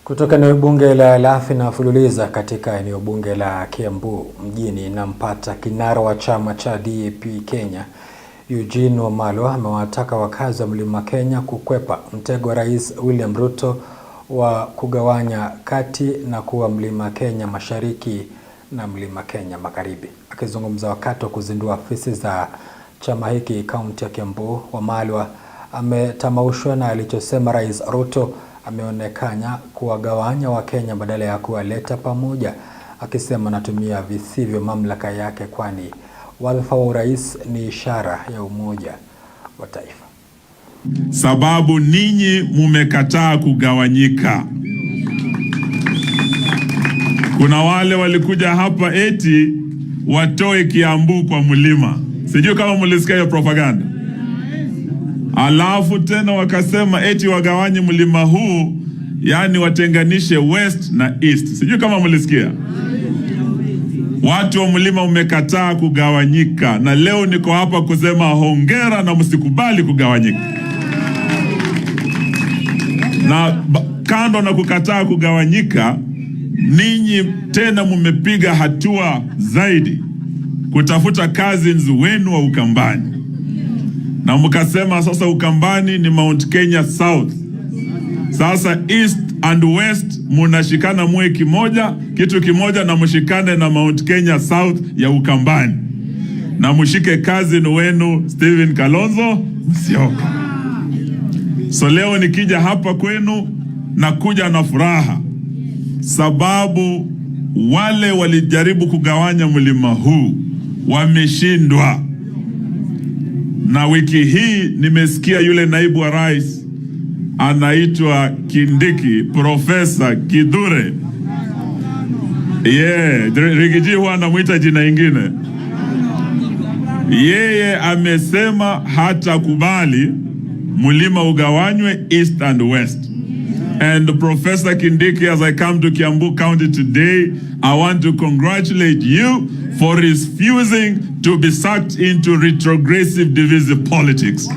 Kutoka eneo bunge la Elathi na fululiza katika eneo bunge la Kiambu mjini, nampata kinara wa chama cha DAP Kenya Eugene Wamalwa amewataka wakazi wa Mlima Kenya kukwepa mtego wa Rais William Ruto wa kugawanya kati na kuwa Mlima Kenya Mashariki na Mlima Kenya Magharibi. Akizungumza wakati wa kuzindua afisi za chama hiki kaunti ya Kiambu, Wamalwa ametamaushwa na alichosema Rais Ruto ameonekana kuwagawanya Wakenya badala ya kuwaleta pamoja, akisema anatumia visivyo mamlaka yake kwani wadhifa wa urais ni ishara ya umoja wa taifa. Sababu ninyi mumekataa kugawanyika. Kuna wale walikuja hapa eti watoe Kiambu kwa mlima. Sijui kama mlisikia hiyo propaganda. Alafu tena wakasema eti wagawanye mlima huu, yani watenganishe west na east. Sijui kama mlisikia. Watu wa mlima umekataa kugawanyika, na leo niko hapa kusema hongera na msikubali kugawanyika. Na kando na kukataa kugawanyika, ninyi tena mumepiga hatua zaidi kutafuta cousins wenu wa Ukambani. Na mkasema sasa Ukambani ni Mount Kenya South. Sasa East and West munashikana muwe kitu kimoja na mshikane na Mount Kenya South ya Ukambani. Na mshike cousin wenu Stephen Kalonzo Musyoka. So leo nikija hapa kwenu na kuja na furaha, sababu wale walijaribu kugawanya mlima huu wameshindwa. Na wiki hii nimesikia yule naibu wa rais anaitwa Kindiki, Profesa Kithure. Rigiji huwa anamuita jina ingine. Yeye amesema hata kubali mlima ugawanywe east and west. And Professor Kindiki, as I come to Kiambu County today, I want to congratulate you for refusing to be sucked into retrogressive divisive politics.